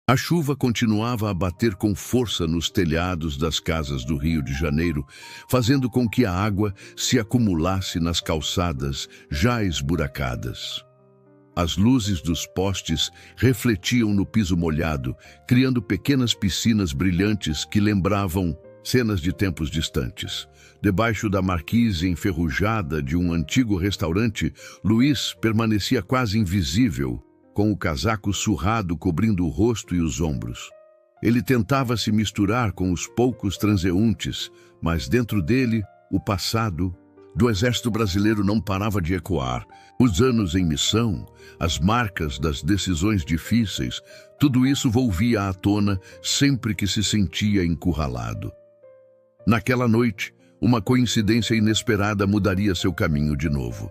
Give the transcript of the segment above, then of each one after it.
A chuva continuava a bater com força nos telhados das casas do Rio de Janeiro, fazendo com que a água se acumulasse nas calçadas já esburacadas. As luzes dos postes refletiam no piso molhado, criando pequenas piscinas brilhantes que lembravam cenas de tempos distantes. Debaixo da marquise enferrujada de um antigo restaurante, Luiz permanecia quase invisível, com o casaco surrado cobrindo o rosto e os ombros. Ele tentava se misturar com os poucos transeuntes, mas dentro dele, o passado do Exército Brasileiro não parava de ecoar. Os anos em missão, as marcas das decisões difíceis, tudo isso volvia à tona sempre que se sentia encurralado. Naquela noite, uma coincidência inesperada mudaria seu caminho de novo.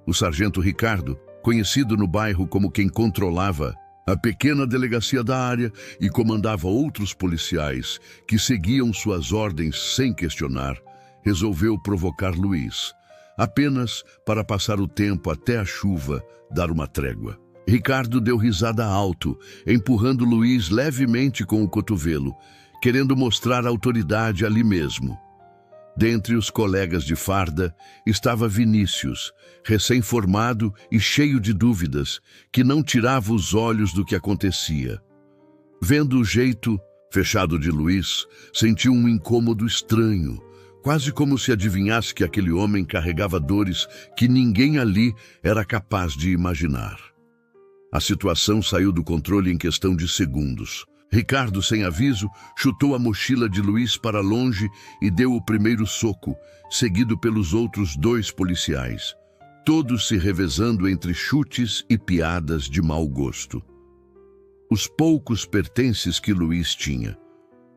O sargento Ricardo, conhecido no bairro como quem controlava a pequena delegacia da área e comandava outros policiais que seguiam suas ordens sem questionar, resolveu provocar Luiz, apenas para passar o tempo até a chuva dar uma trégua. Ricardo deu risada alto, empurrando Luiz levemente com o cotovelo, querendo mostrar autoridade ali mesmo. Dentre os colegas de farda estava Vinícius, recém-formado e cheio de dúvidas, que não tirava os olhos do que acontecia. Vendo o jeito fechado de Luiz, sentiu um incômodo estranho, quase como se adivinhasse que aquele homem carregava dores que ninguém ali era capaz de imaginar. A situação saiu do controle em questão de segundos. Ricardo, sem aviso, chutou a mochila de Luiz para longe e deu o primeiro soco, seguido pelos outros 2 policiais, todos se revezando entre chutes e piadas de mau gosto. Os poucos pertences que Luiz tinha,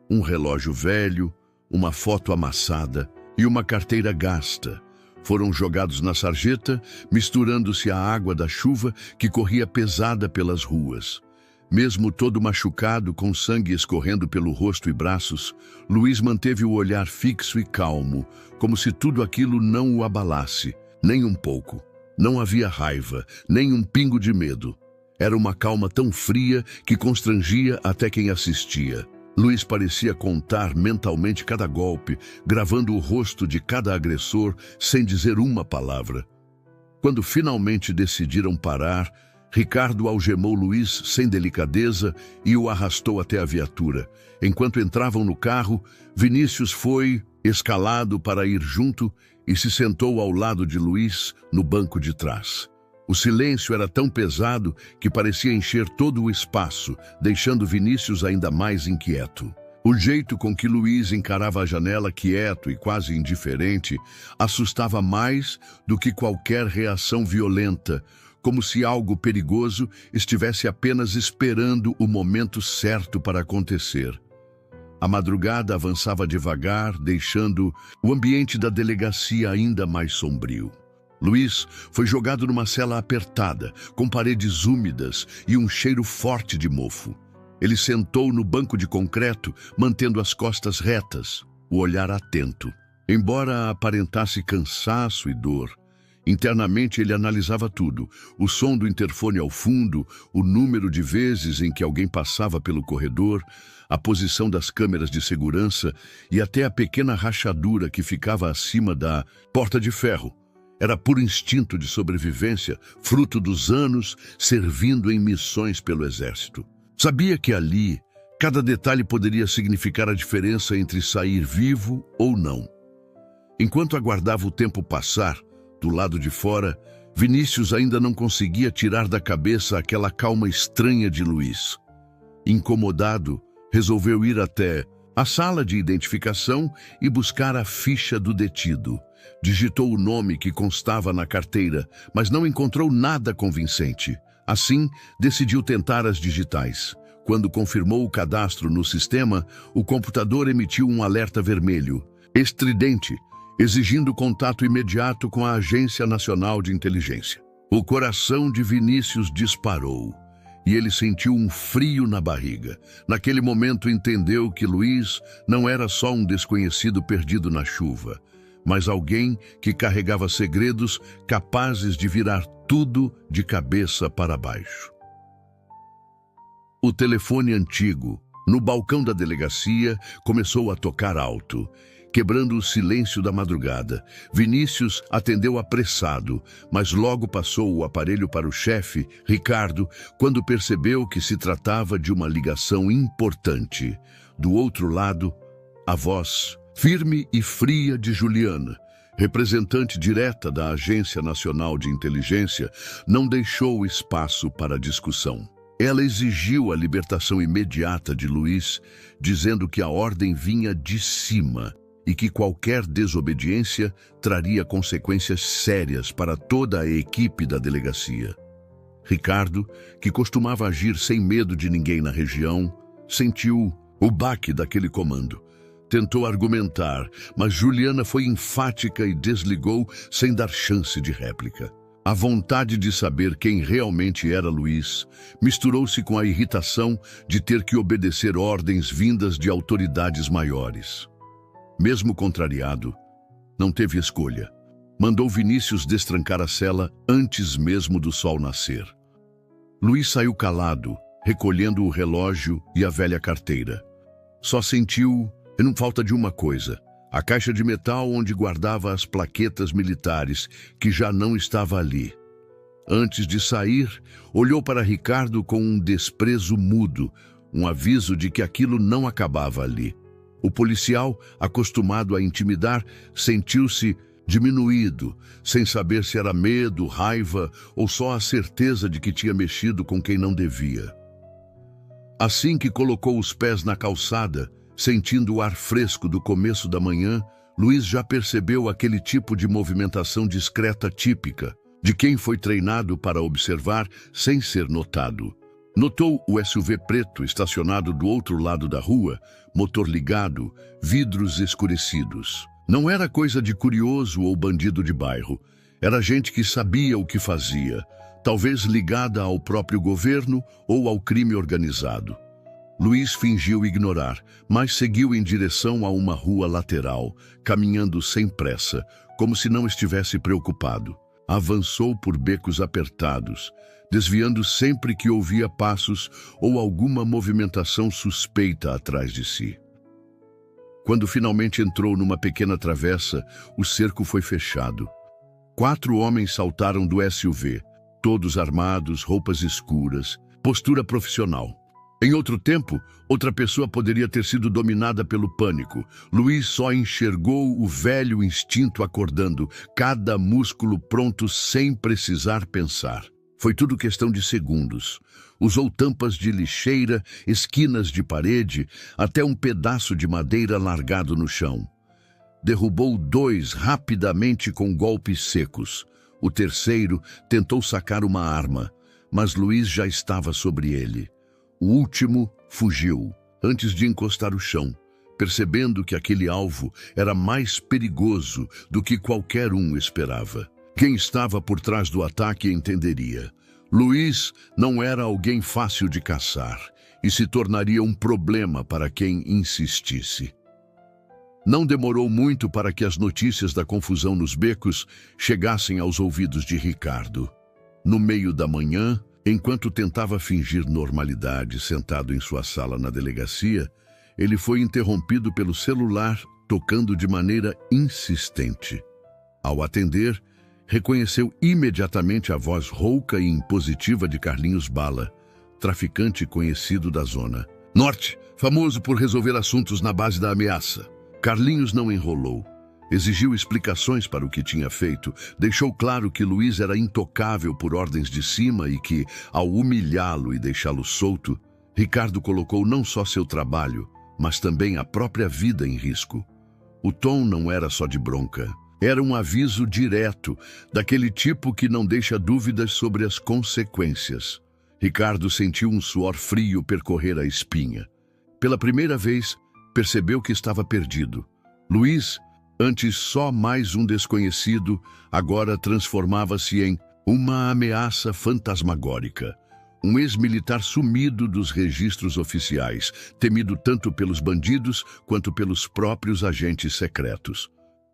um relógio velho, uma foto amassada e uma carteira gasta, foram jogados na sarjeta, misturando-se à água da chuva que corria pesada pelas ruas. Mesmo todo machucado, com sangue escorrendo pelo rosto e braços, Luiz manteve o olhar fixo e calmo, como se tudo aquilo não o abalasse, nem um pouco. Não havia raiva, nem um pingo de medo. Era uma calma tão fria que constrangia até quem assistia. Luiz parecia contar mentalmente cada golpe, gravando o rosto de cada agressor sem dizer uma palavra. Quando finalmente decidiram parar, Ricardo algemou Luiz sem delicadeza e o arrastou até a viatura. Enquanto entravam no carro, Vinícius foi escalado para ir junto e se sentou ao lado de Luiz no banco de trás. O silêncio era tão pesado que parecia encher todo o espaço, deixando Vinícius ainda mais inquieto. O jeito com que Luiz encarava a janela quieto e quase indiferente assustava mais do que qualquer reação violenta, como se algo perigoso estivesse apenas esperando o momento certo para acontecer. A madrugada avançava devagar, deixando o ambiente da delegacia ainda mais sombrio. Luiz foi jogado numa cela apertada, com paredes úmidas e um cheiro forte de mofo. Ele sentou no banco de concreto, mantendo as costas retas, o olhar atento. Embora aparentasse cansaço e dor, internamente ele analisava tudo: o som do interfone ao fundo, o número de vezes em que alguém passava pelo corredor, a posição das câmeras de segurança e até a pequena rachadura que ficava acima da porta de ferro. Era puro instinto de sobrevivência, fruto dos anos servindo em missões pelo exército. Sabia que ali, cada detalhe poderia significar a diferença entre sair vivo ou não. Enquanto aguardava o tempo passar, do lado de fora, Vinícius ainda não conseguia tirar da cabeça aquela calma estranha de Luiz. Incomodado, resolveu ir até a sala de identificação e buscar a ficha do detido. Digitou o nome que constava na carteira, mas não encontrou nada convincente. Assim, decidiu tentar as digitais. Quando confirmou o cadastro no sistema, o computador emitiu um alerta vermelho, estridente, exigindo contato imediato com a Agência Nacional de Inteligência. O coração de Vinícius disparou e ele sentiu um frio na barriga. Naquele momento entendeu que Luiz não era só um desconhecido perdido na chuva, mas alguém que carregava segredos capazes de virar tudo de cabeça para baixo. O telefone antigo, no balcão da delegacia, começou a tocar alto, quebrando o silêncio da madrugada. Vinícius atendeu apressado, mas logo passou o aparelho para o chefe, Ricardo, quando percebeu que se tratava de uma ligação importante. Do outro lado, a voz firme e fria de Juliana, representante direta da Agência Nacional de Inteligência, não deixou espaço para discussão. Ela exigiu a libertação imediata de Luiz, dizendo que a ordem vinha de cima e que qualquer desobediência traria consequências sérias para toda a equipe da delegacia. Ricardo, que costumava agir sem medo de ninguém na região, sentiu o baque daquele comando. Tentou argumentar, mas Juliana foi enfática e desligou sem dar chance de réplica. A vontade de saber quem realmente era Luiz misturou-se com a irritação de ter que obedecer ordens vindas de autoridades maiores. Mesmo contrariado, não teve escolha. Mandou Vinícius destrancar a cela antes mesmo do sol nascer. Luiz saiu calado, recolhendo o relógio e a velha carteira. Só sentiu, em falta de uma coisa, a caixa de metal onde guardava as plaquetas militares, que já não estava ali. Antes de sair, olhou para Ricardo com um desprezo mudo, um aviso de que aquilo não acabava ali. O policial, acostumado a intimidar, sentiu-se diminuído, sem saber se era medo, raiva ou só a certeza de que tinha mexido com quem não devia. Assim que colocou os pés na calçada, sentindo o ar fresco do começo da manhã, Luiz já percebeu aquele tipo de movimentação discreta típica, de quem foi treinado para observar sem ser notado. Notou o SUV preto estacionado do outro lado da rua, motor ligado, vidros escurecidos. Não era coisa de curioso ou bandido de bairro. Era gente que sabia o que fazia, talvez ligada ao próprio governo ou ao crime organizado. Luiz fingiu ignorar, mas seguiu em direção a uma rua lateral, caminhando sem pressa, como se não estivesse preocupado. Avançou por becos apertados, desviando sempre que ouvia passos ou alguma movimentação suspeita atrás de si. Quando finalmente entrou numa pequena travessa, o cerco foi fechado. 4 homens saltaram do SUV, todos armados, roupas escuras, postura profissional. Em outro tempo, outra pessoa poderia ter sido dominada pelo pânico. Luiz só enxergou o velho instinto acordando, cada músculo pronto sem precisar pensar. Foi tudo questão de segundos. Usou tampas de lixeira, esquinas de parede, até um pedaço de madeira largado no chão. Derrubou 2 rapidamente com golpes secos. O terceiro tentou sacar uma arma, mas Luiz já estava sobre ele. O último fugiu, antes de encostar o chão, percebendo que aquele alvo era mais perigoso do que qualquer um esperava. Quem estava por trás do ataque entenderia. Luiz não era alguém fácil de caçar e se tornaria um problema para quem insistisse. Não demorou muito para que as notícias da confusão nos becos chegassem aos ouvidos de Ricardo. No meio da manhã, enquanto tentava fingir normalidade sentado em sua sala na delegacia, ele foi interrompido pelo celular tocando de maneira insistente. Ao atender, reconheceu imediatamente a voz rouca e impositiva de Carlinhos Bala, traficante conhecido da zona. Norte, famoso por resolver assuntos na base da ameaça. Carlinhos não enrolou. Exigiu explicações para o que tinha feito, deixou claro que Luiz era intocável por ordens de cima e que, ao humilhá-lo e deixá-lo solto, Ricardo colocou não só seu trabalho, mas também a própria vida em risco. O tom não era só de bronca, era um aviso direto, daquele tipo que não deixa dúvidas sobre as consequências. Ricardo sentiu um suor frio percorrer a espinha. Pela primeira vez, percebeu que estava perdido. Luiz, antes só mais um desconhecido, agora transformava-se em uma ameaça fantasmagórica. Um ex-militar sumido dos registros oficiais, temido tanto pelos bandidos quanto pelos próprios agentes secretos.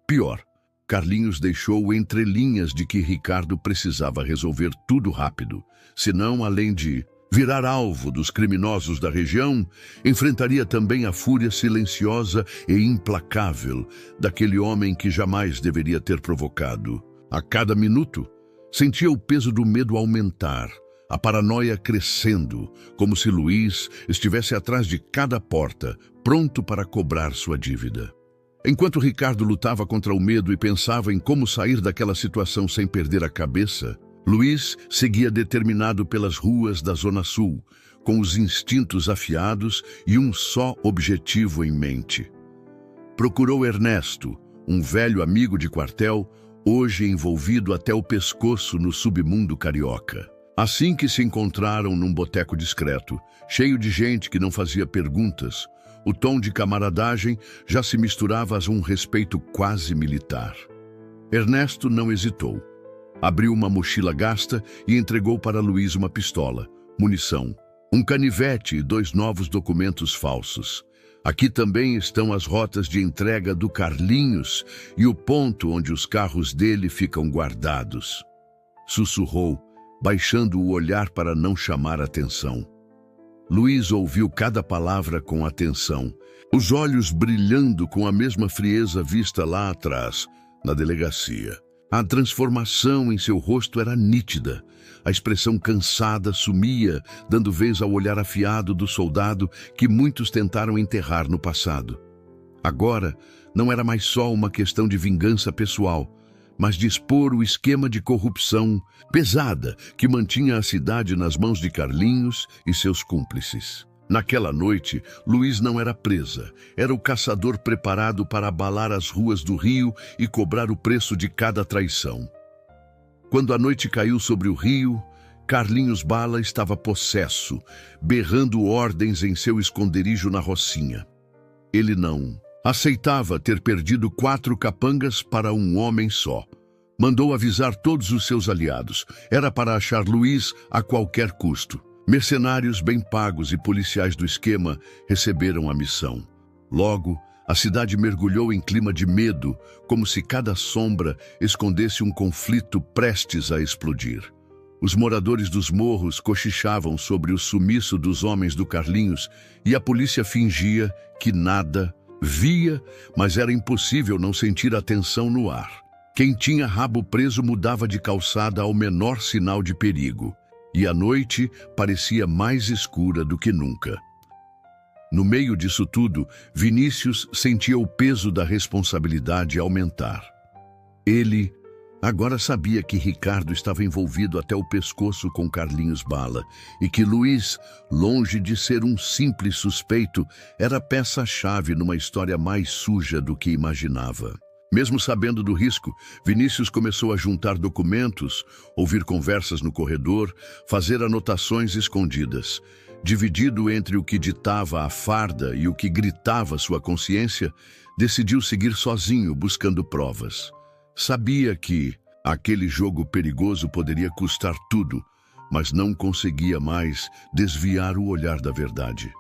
Pior, Carlinhos deixou entrelinhas de que Ricardo precisava resolver tudo rápido, senão, além de Virar alvo dos criminosos da região, enfrentaria também a fúria silenciosa e implacável daquele homem que jamais deveria ter provocado. A cada minuto, sentia o peso do medo aumentar, a paranoia crescendo, como se Luiz estivesse atrás de cada porta, pronto para cobrar sua dívida. Enquanto Ricardo lutava contra o medo e pensava em como sair daquela situação sem perder a cabeça, Luiz seguia determinado pelas ruas da Zona Sul, com os instintos afiados e um só objetivo em mente. Procurou Ernesto, um velho amigo de quartel, hoje envolvido até o pescoço no submundo carioca. Assim que se encontraram num boteco discreto, cheio de gente que não fazia perguntas, o tom de camaradagem já se misturava a um respeito quase militar. Ernesto não hesitou. Abriu uma mochila gasta e entregou para Luiz uma pistola, munição, um canivete e 2 novos documentos falsos. Aqui também estão as rotas de entrega do Carlinhos e o ponto onde os carros dele ficam guardados. Sussurrou, baixando o olhar para não chamar atenção. Luiz ouviu cada palavra com atenção, os olhos brilhando com a mesma frieza vista lá atrás, na delegacia. A transformação em seu rosto era nítida. A expressão cansada sumia, dando vez ao olhar afiado do soldado que muitos tentaram enterrar no passado. Agora, não era mais só uma questão de vingança pessoal, mas de expor o esquema de corrupção pesada que mantinha a cidade nas mãos de Carlinhos e seus cúmplices. Naquela noite, Luiz não era presa, era o caçador preparado para abalar as ruas do Rio e cobrar o preço de cada traição. Quando a noite caiu sobre o Rio, Carlinhos Bala estava possesso, berrando ordens em seu esconderijo na Rocinha. Ele não aceitava ter perdido 4 capangas para um homem só. Mandou avisar todos os seus aliados. Era para achar Luiz a qualquer custo. Mercenários bem pagos e policiais do esquema receberam a missão. Logo, a cidade mergulhou em clima de medo, como se cada sombra escondesse um conflito prestes a explodir. Os moradores dos morros cochichavam sobre o sumiço dos homens do Carlinhos e a polícia fingia que nada via, mas era impossível não sentir a tensão no ar. Quem tinha rabo preso mudava de calçada ao menor sinal de perigo. E a noite parecia mais escura do que nunca. No meio disso tudo, Vinícius sentia o peso da responsabilidade aumentar. Ele agora sabia que Ricardo estava envolvido até o pescoço com Carlinhos Bala e que Luiz, longe de ser um simples suspeito, era peça-chave numa história mais suja do que imaginava. Mesmo sabendo do risco, Vinícius começou a juntar documentos, ouvir conversas no corredor, fazer anotações escondidas. Dividido entre o que ditava a farda e o que gritava sua consciência, decidiu seguir sozinho buscando provas. Sabia que aquele jogo perigoso poderia custar tudo, mas não conseguia mais desviar o olhar da verdade.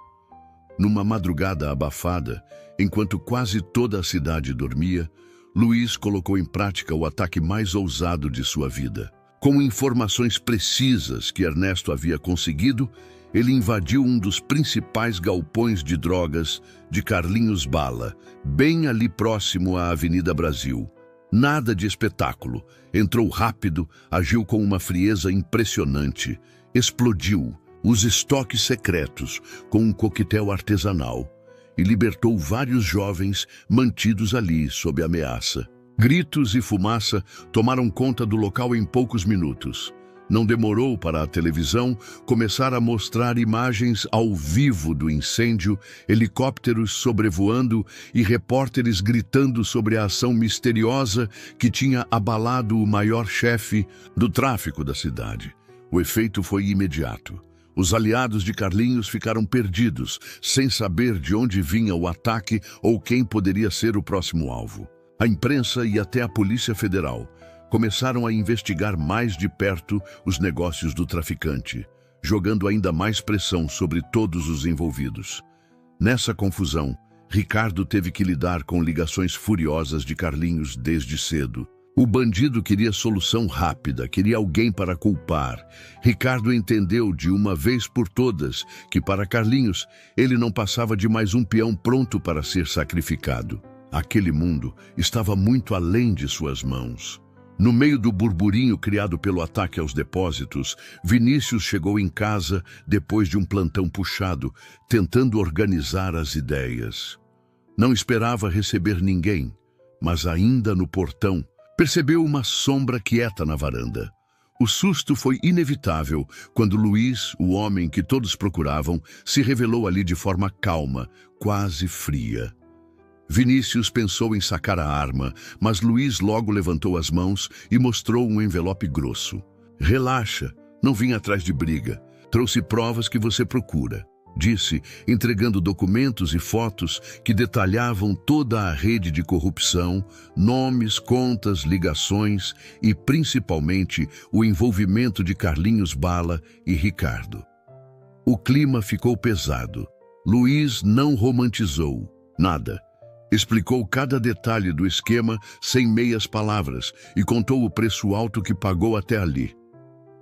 Numa madrugada abafada, enquanto quase toda a cidade dormia, Luiz colocou em prática o ataque mais ousado de sua vida. Com informações precisas que Ernesto havia conseguido, ele invadiu um dos principais galpões de drogas de Carlinhos Bala, bem ali próximo à Avenida Brasil. Nada de espetáculo. Entrou rápido, agiu com uma frieza impressionante. Explodiu os estoques secretos com um coquetel artesanal e libertou vários jovens mantidos ali sob ameaça. Gritos e fumaça tomaram conta do local em poucos minutos. Não demorou para a televisão começar a mostrar imagens ao vivo do incêndio, helicópteros sobrevoando e repórteres gritando sobre a ação misteriosa que tinha abalado o maior chefe do tráfico da cidade. O efeito foi imediato. Os aliados de Carlinhos ficaram perdidos, sem saber de onde vinha o ataque ou quem poderia ser o próximo alvo. A imprensa e até a Polícia Federal começaram a investigar mais de perto os negócios do traficante, jogando ainda mais pressão sobre todos os envolvidos. Nessa confusão, Ricardo teve que lidar com ligações furiosas de Carlinhos desde cedo. O bandido queria solução rápida, queria alguém para culpar. Ricardo entendeu de uma vez por todas que, para Carlinhos, ele não passava de mais um peão pronto para ser sacrificado. Aquele mundo estava muito além de suas mãos. No meio do burburinho criado pelo ataque aos depósitos, Vinícius chegou em casa depois de um plantão puxado, tentando organizar as ideias. Não esperava receber ninguém, mas ainda no portão, percebeu uma sombra quieta na varanda. O susto foi inevitável quando Luiz, o homem que todos procuravam, se revelou ali de forma calma, quase fria. Vinícius pensou em sacar a arma, mas Luiz logo levantou as mãos e mostrou um envelope grosso. Relaxa, não vim atrás de briga. Trouxe provas que você procura, disse, entregando documentos e fotos que detalhavam toda a rede de corrupção, nomes, contas, ligações e, principalmente, o envolvimento de Carlinhos Bala e Ricardo. O clima ficou pesado. Luiz não romantizou nada. Explicou cada detalhe do esquema sem meias palavras e contou o preço alto que pagou até ali.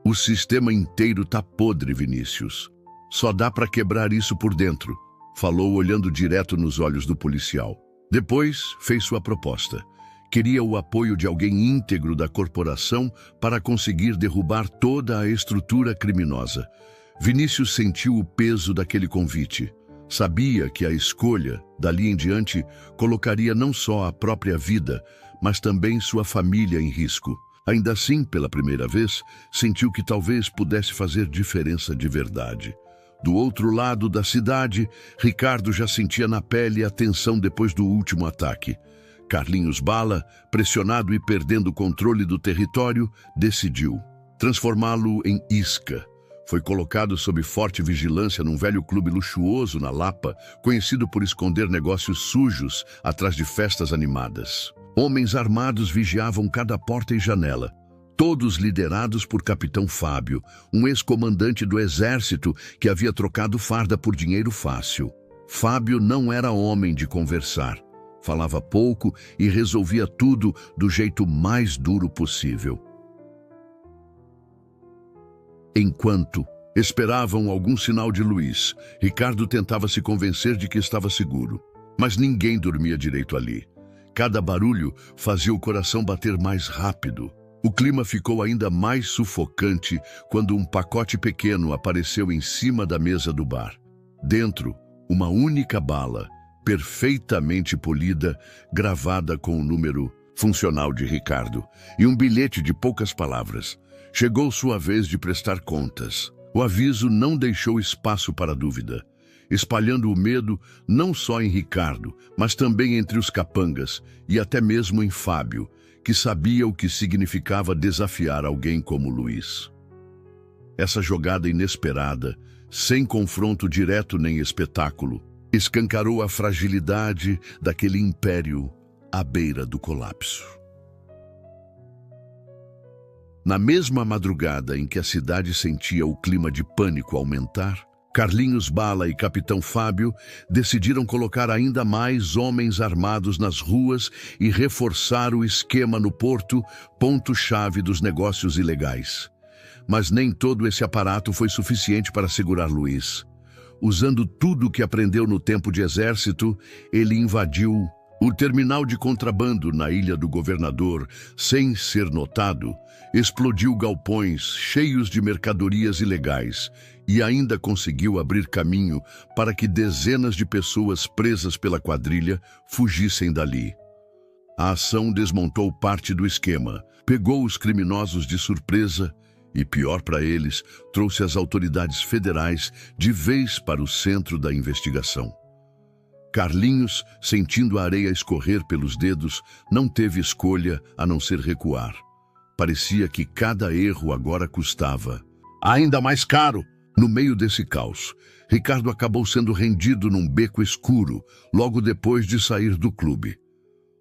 O sistema inteiro tá podre, Vinícius. Só dá para quebrar isso por dentro, falou olhando direto nos olhos do policial. Depois, fez sua proposta. Queria o apoio de alguém íntegro da corporação para conseguir derrubar toda a estrutura criminosa. Vinícius sentiu o peso daquele convite. Sabia que a escolha, dali em diante, colocaria não só a própria vida, mas também sua família em risco. Ainda assim, pela primeira vez, sentiu que talvez pudesse fazer diferença de verdade. Do outro lado da cidade, Ricardo já sentia na pele a tensão depois do último ataque. Carlinhos Bala, pressionado e perdendo o controle do território, decidiu transformá-lo em isca. Foi colocado sob forte vigilância num velho clube luxuoso na Lapa, conhecido por esconder negócios sujos atrás de festas animadas. Homens armados vigiavam cada porta e janela, todos liderados por Capitão Fábio, um ex-comandante do exército que havia trocado farda por dinheiro fácil. Fábio não era homem de conversar. Falava pouco e resolvia tudo do jeito mais duro possível. Enquanto esperavam algum sinal de Luiz, Ricardo tentava se convencer de que estava seguro. Mas ninguém dormia direito ali. Cada barulho fazia o coração bater mais rápido. O clima ficou ainda mais sufocante quando um pacote pequeno apareceu em cima da mesa do bar. Dentro, uma única bala, perfeitamente polida, gravada com o número funcional de Ricardo, e um bilhete de poucas palavras. Chegou sua vez de prestar contas. O aviso não deixou espaço para dúvida, espalhando o medo não só em Ricardo, mas também entre os capangas e até mesmo em Fábio, que sabia o que significava desafiar alguém como Luiz. Essa jogada inesperada, sem confronto direto nem espetáculo, escancarou a fragilidade daquele império à beira do colapso. Na mesma madrugada em que a cidade sentia o clima de pânico aumentar, Carlinhos Bala e Capitão Fábio decidiram colocar ainda mais homens armados nas ruas e reforçar o esquema no porto, ponto-chave dos negócios ilegais. Mas nem todo esse aparato foi suficiente para segurar Luiz. Usando tudo o que aprendeu no tempo de exército, ele invadiu o terminal de contrabando na Ilha do Governador, sem ser notado, explodiu galpões cheios de mercadorias ilegais e ainda conseguiu abrir caminho para que dezenas de pessoas presas pela quadrilha fugissem dali. A ação desmontou parte do esquema, pegou os criminosos de surpresa e, pior para eles, trouxe as autoridades federais de vez para o centro da investigação. Carlinhos, sentindo a areia escorrer pelos dedos, não teve escolha a não ser recuar. Parecia que cada erro agora custava ainda mais caro. No meio desse caos, Ricardo acabou sendo rendido num beco escuro, logo depois de sair do clube.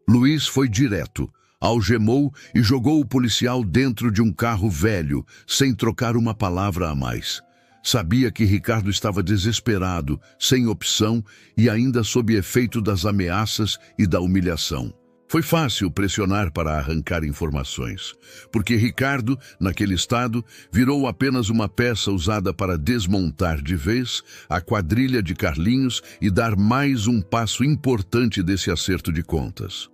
Luiz foi direto, algemou e jogou o policial dentro de um carro velho, sem trocar uma palavra a mais. Sabia que Ricardo estava desesperado, sem opção e ainda sob efeito das ameaças e da humilhação. Foi fácil pressionar para arrancar informações, porque Ricardo, naquele estado, virou apenas uma peça usada para desmontar de vez a quadrilha de Carlinhos e dar mais um passo importante desse acerto de contas.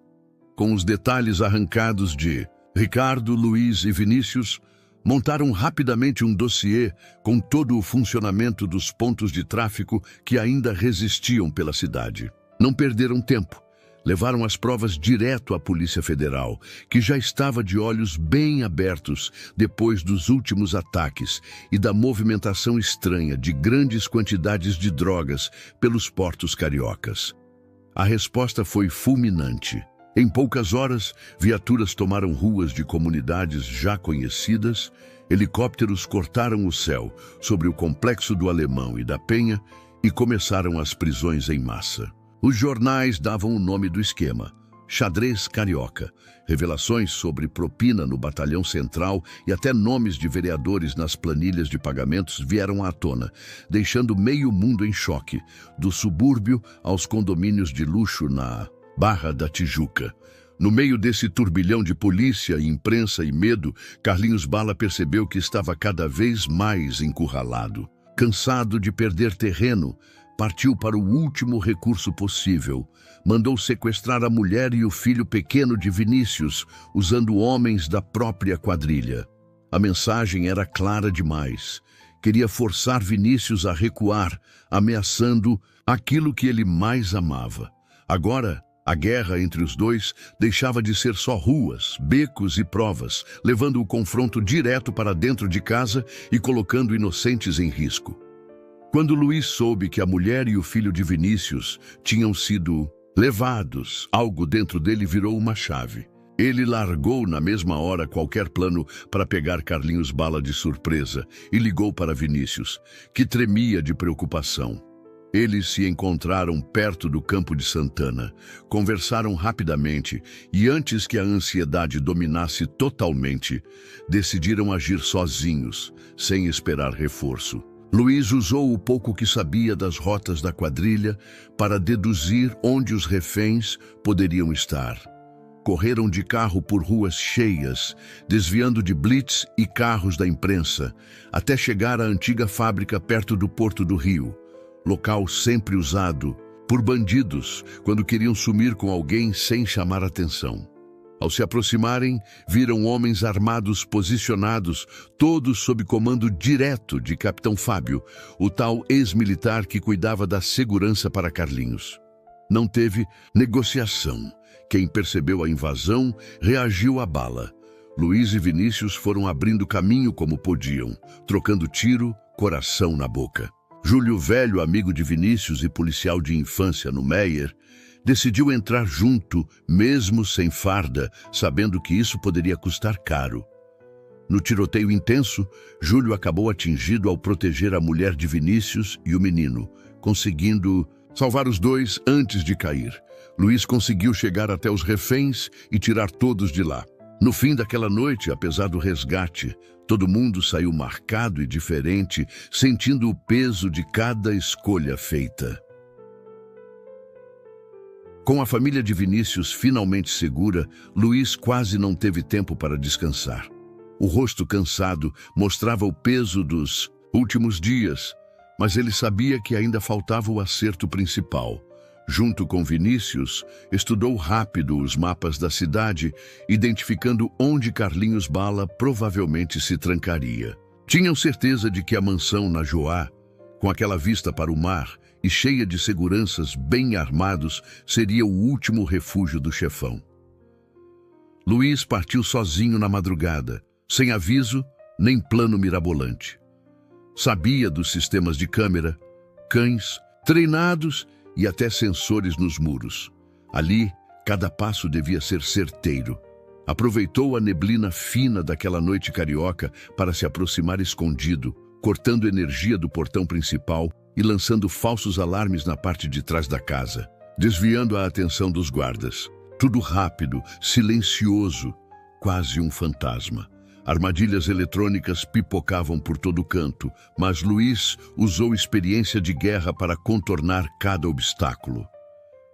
Com os detalhes arrancados de Ricardo, Luiz e Vinícius, montaram rapidamente um dossiê com todo o funcionamento dos pontos de tráfico que ainda resistiam pela cidade. Não perderam tempo. Levaram as provas direto à Polícia Federal, que já estava de olhos bem abertos depois dos últimos ataques e da movimentação estranha de grandes quantidades de drogas pelos portos cariocas. A resposta foi fulminante. Em poucas horas, viaturas tomaram ruas de comunidades já conhecidas, helicópteros cortaram o céu sobre o complexo do Alemão e da Penha e começaram as prisões em massa. Os jornais davam o nome do esquema: Xadrez Carioca. Revelações sobre propina no Batalhão Central e até nomes de vereadores nas planilhas de pagamentos vieram à tona, deixando meio mundo em choque, do subúrbio aos condomínios de luxo na Barra da Tijuca. No meio desse turbilhão de polícia, imprensa e medo, Carlinhos Bala percebeu que estava cada vez mais encurralado. Cansado de perder terreno, partiu para o último recurso possível. Mandou sequestrar a mulher e o filho pequeno de Vinícius, usando homens da própria quadrilha. A mensagem era clara demais. Queria forçar Vinícius a recuar, ameaçando aquilo que ele mais amava. Agora, a guerra entre os dois deixava de ser só ruas, becos e provas, levando o confronto direto para dentro de casa e colocando inocentes em risco. Quando Luiz soube que a mulher e o filho de Vinícius tinham sido levados, algo dentro dele virou uma chave. Ele largou na mesma hora qualquer plano para pegar Carlinhos Bala de surpresa e ligou para Vinícius, que tremia de preocupação. Eles se encontraram perto do Campo de Santana, conversaram rapidamente e, antes que a ansiedade dominasse totalmente, decidiram agir sozinhos, sem esperar reforço. Luiz usou o pouco que sabia das rotas da quadrilha para deduzir onde os reféns poderiam estar. Correram de carro por ruas cheias, desviando de blitz e carros da imprensa, até chegar à antiga fábrica perto do Porto do Rio, local sempre usado por bandidos quando queriam sumir com alguém sem chamar atenção. Ao se aproximarem, viram homens armados posicionados, todos sob comando direto de Capitão Fábio, o tal ex-militar que cuidava da segurança para Carlinhos. Não teve negociação. Quem percebeu a invasão reagiu à bala. Luiz e Vinícius foram abrindo caminho como podiam, trocando tiro, coração na boca. Júlio, velho amigo de Vinícius e policial de infância no Meier, decidiu entrar junto, mesmo sem farda, sabendo que isso poderia custar caro. No tiroteio intenso, Júlio acabou atingido ao proteger a mulher de Vinícius e o menino, conseguindo salvar os dois antes de cair. Luiz conseguiu chegar até os reféns e tirar todos de lá. No fim daquela noite, apesar do resgate, todo mundo saiu marcado e diferente, sentindo o peso de cada escolha feita. Com a família de Vinícius finalmente segura, Luiz quase não teve tempo para descansar. O rosto cansado mostrava o peso dos últimos dias, mas ele sabia que ainda faltava o acerto principal. Junto com Vinícius, estudou rápido os mapas da cidade, identificando onde Carlinhos Bala provavelmente se trancaria. Tinham certeza de que a mansão na Joá, com aquela vista para o mar e cheia de seguranças bem armados, seria o último refúgio do chefão. Luiz partiu sozinho na madrugada, sem aviso nem plano mirabolante. Sabia dos sistemas de câmera, cães, treinados e até sensores nos muros. Ali, cada passo devia ser certeiro. Aproveitou a neblina fina daquela noite carioca para se aproximar escondido, cortando energia do portão principal e lançando falsos alarmes na parte de trás da casa, desviando a atenção dos guardas. Tudo rápido, silencioso, quase um fantasma. Armadilhas eletrônicas pipocavam por todo canto, mas Luiz usou experiência de guerra para contornar cada obstáculo.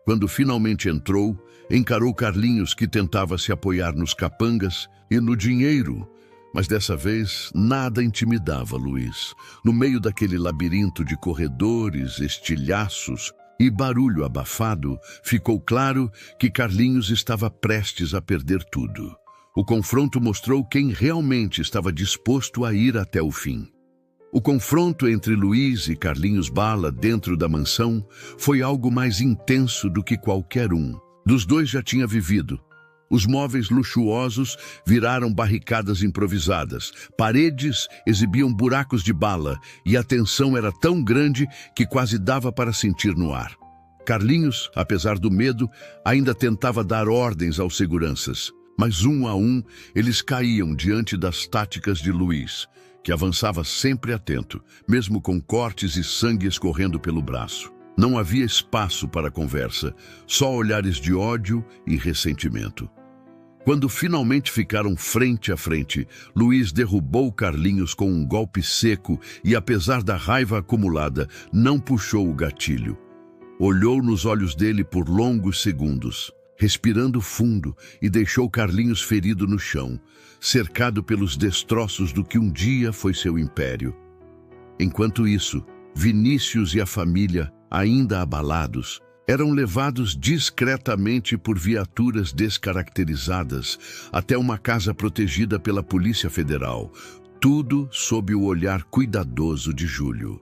Quando finalmente entrou, encarou Carlinhos, que tentava se apoiar nos capangas e no dinheiro. Mas dessa vez, nada intimidava Luiz. No meio daquele labirinto de corredores, estilhaços e barulho abafado, ficou claro que Carlinhos estava prestes a perder tudo. O confronto mostrou quem realmente estava disposto a ir até o fim. O confronto entre Luiz e Carlinhos Bala dentro da mansão foi algo mais intenso do que qualquer um dos dois já tinha vivido. Os móveis luxuosos viraram barricadas improvisadas, paredes exibiam buracos de bala e a tensão era tão grande que quase dava para sentir no ar. Carlinhos, apesar do medo, ainda tentava dar ordens aos seguranças, mas um a um eles caíam diante das táticas de Luiz, que avançava sempre atento, mesmo com cortes e sangue escorrendo pelo braço. Não havia espaço para conversa, só olhares de ódio e ressentimento. Quando finalmente ficaram frente a frente, Luiz derrubou Carlinhos com um golpe seco e, apesar da raiva acumulada, não puxou o gatilho. Olhou nos olhos dele por longos segundos, respirando fundo, e deixou Carlinhos ferido no chão, cercado pelos destroços do que um dia foi seu império. Enquanto isso, Vinícius e a família, ainda abalados, eram levados discretamente por viaturas descaracterizadas até uma casa protegida pela Polícia Federal, tudo sob o olhar cuidadoso de Júlio.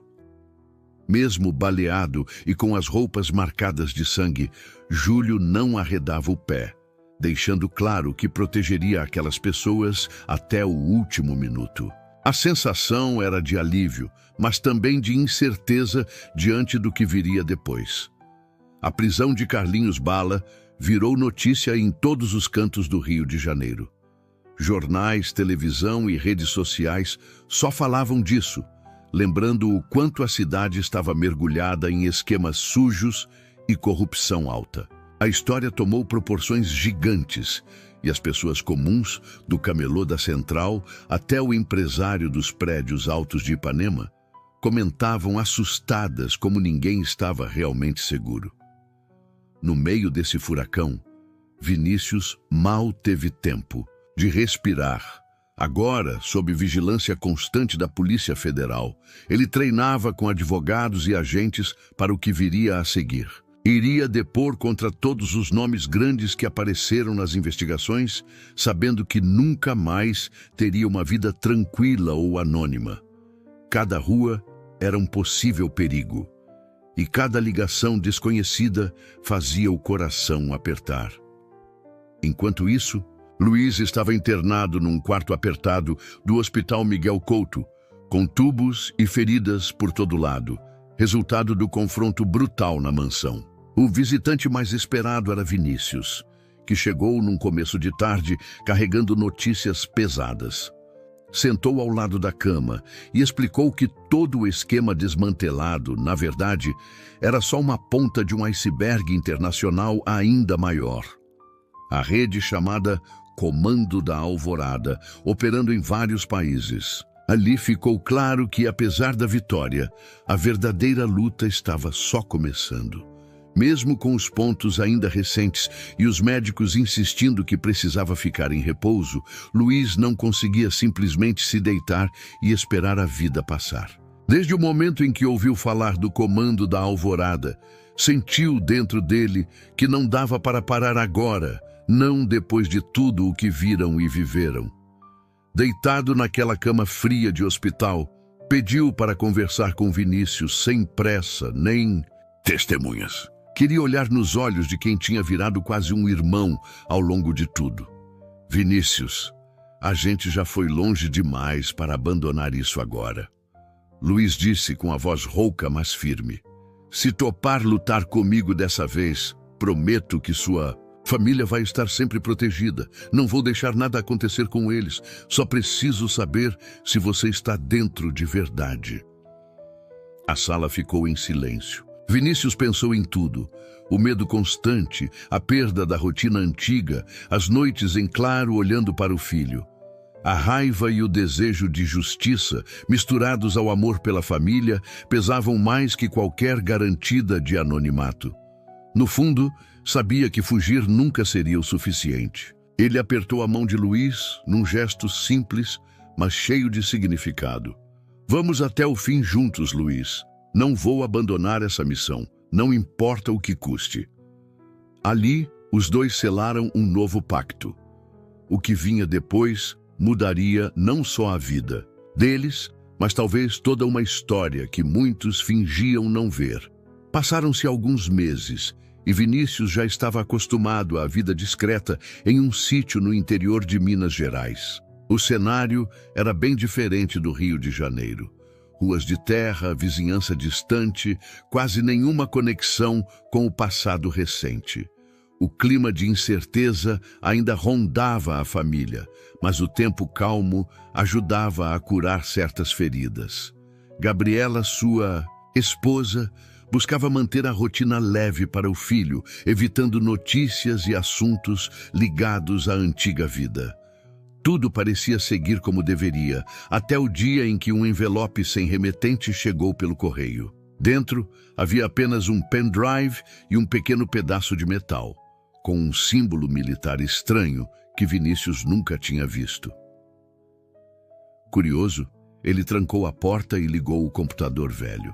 Mesmo baleado e com as roupas marcadas de sangue, Júlio não arredava o pé, deixando claro que protegeria aquelas pessoas até o último minuto. A sensação era de alívio, mas também de incerteza diante do que viria depois. A prisão de Carlinhos Bala virou notícia em todos os cantos do Rio de Janeiro. Jornais, televisão e redes sociais só falavam disso, lembrando o quanto a cidade estava mergulhada em esquemas sujos e corrupção alta. A história tomou proporções gigantes e as pessoas comuns, do camelô da Central até o empresário dos prédios altos de Ipanema, comentavam assustadas como ninguém estava realmente seguro. No meio desse furacão, Vinícius mal teve tempo de respirar. Agora, sob vigilância constante da Polícia Federal, ele treinava com advogados e agentes para o que viria a seguir. Iria depor contra todos os nomes grandes que apareceram nas investigações, sabendo que nunca mais teria uma vida tranquila ou anônima. Cada rua era um possível perigo, e cada ligação desconhecida fazia o coração apertar. Enquanto isso, Luiz estava internado num quarto apertado do Hospital Miguel Couto, com tubos e feridas por todo lado, resultado do confronto brutal na mansão. O visitante mais esperado era Vinícius, que chegou num começo de tarde carregando notícias pesadas. Sentou ao lado da cama e explicou que todo o esquema desmantelado, na verdade, era só uma ponta de um iceberg internacional ainda maior. A rede chamada Comando da Alvorada, operando em vários países. Ali ficou claro que, apesar da vitória, a verdadeira luta estava só começando. Mesmo com os pontos ainda recentes e os médicos insistindo que precisava ficar em repouso, Luiz não conseguia simplesmente se deitar e esperar a vida passar. Desde o momento em que ouviu falar do Comando da Alvorada, sentiu dentro dele que não dava para parar agora, não depois de tudo o que viram e viveram. Deitado naquela cama fria de hospital, pediu para conversar com Vinícius sem pressa nem testemunhas. Queria olhar nos olhos de quem tinha virado quase um irmão ao longo de tudo. Vinícius, a gente já foi longe demais para abandonar isso agora. Luiz disse com a voz rouca, mas firme. Se topar lutar comigo dessa vez, prometo que sua família vai estar sempre protegida. Não vou deixar nada acontecer com eles. Só preciso saber se você está dentro de verdade. A sala ficou em silêncio. Vinícius pensou em tudo. O medo constante, a perda da rotina antiga, as noites em claro olhando para o filho. A raiva e o desejo de justiça, misturados ao amor pela família, pesavam mais que qualquer garantida de anonimato. No fundo, sabia que fugir nunca seria o suficiente. Ele apertou a mão de Luiz num gesto simples, mas cheio de significado. Vamos até o fim juntos, Luiz. Não vou abandonar essa missão, não importa o que custe. Ali, os dois selaram um novo pacto. O que vinha depois mudaria não só a vida deles, mas talvez toda uma história que muitos fingiam não ver. Passaram-se alguns meses e Vinícius já estava acostumado à vida discreta em um sítio no interior de Minas Gerais. O cenário era bem diferente do Rio de Janeiro. Ruas de terra, vizinhança distante, quase nenhuma conexão com o passado recente. O clima de incerteza ainda rondava a família, mas o tempo calmo ajudava a curar certas feridas. Gabriela, sua esposa, buscava manter a rotina leve para o filho, evitando notícias e assuntos ligados à antiga vida. Tudo parecia seguir como deveria, até o dia em que um envelope sem remetente chegou pelo correio. Dentro, havia apenas um pendrive e um pequeno pedaço de metal, com um símbolo militar estranho que Vinícius nunca tinha visto. Curioso, ele trancou a porta e ligou o computador velho.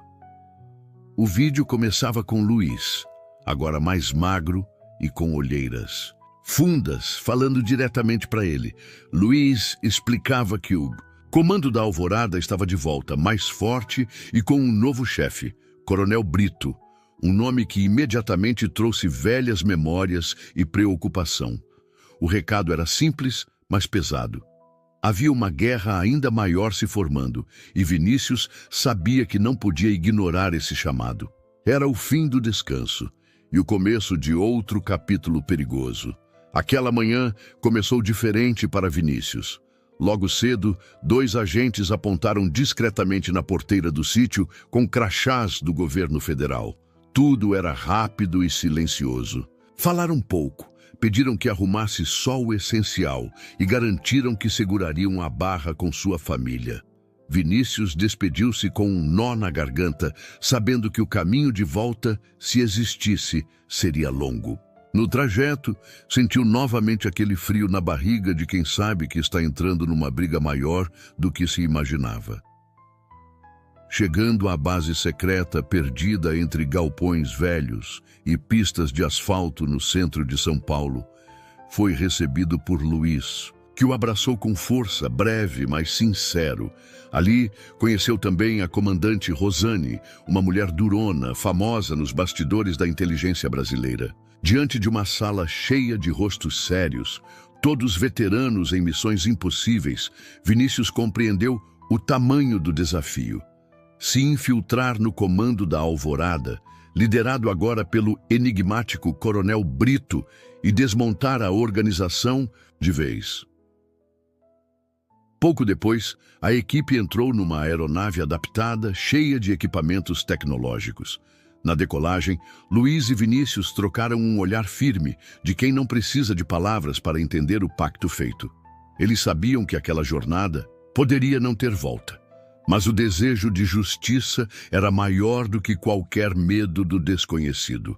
O vídeo começava com Luiz, agora mais magro e com olheiras fundas, falando diretamente para ele. Luiz explicava que o comando da Alvorada estava de volta, mais forte e com um novo chefe, Coronel Brito, um nome que imediatamente trouxe velhas memórias e preocupação. O recado era simples, mas pesado. Havia uma guerra ainda maior se formando, e Vinícius sabia que não podia ignorar esse chamado. Era o fim do descanso e o começo de outro capítulo perigoso. Aquela manhã começou diferente para Vinícius. Logo cedo, 2 agentes apontaram discretamente na porteira do sítio com crachás do governo federal. Tudo era rápido e silencioso. Falaram pouco, pediram que arrumasse só o essencial e garantiram que segurariam a barra com sua família. Vinícius despediu-se com um nó na garganta, sabendo que o caminho de volta, se existisse, seria longo. No trajeto, sentiu novamente aquele frio na barriga de quem sabe que está entrando numa briga maior do que se imaginava. Chegando à base secreta perdida entre galpões velhos e pistas de asfalto no centro de São Paulo, foi recebido por Luiz, que o abraçou com força, breve, mas sincero. Ali, conheceu também a comandante Rosane, uma mulher durona, famosa nos bastidores da inteligência brasileira. Diante de uma sala cheia de rostos sérios, todos veteranos em missões impossíveis, Vinícius compreendeu o tamanho do desafio. Se infiltrar no comando da Alvorada, liderado agora pelo enigmático Coronel Brito, e desmontar a organização de vez. Pouco depois, a equipe entrou numa aeronave adaptada, cheia de equipamentos tecnológicos. Na decolagem, Luiz e Vinícius trocaram um olhar firme de quem não precisa de palavras para entender o pacto feito. Eles sabiam que aquela jornada poderia não ter volta, mas o desejo de justiça era maior do que qualquer medo do desconhecido.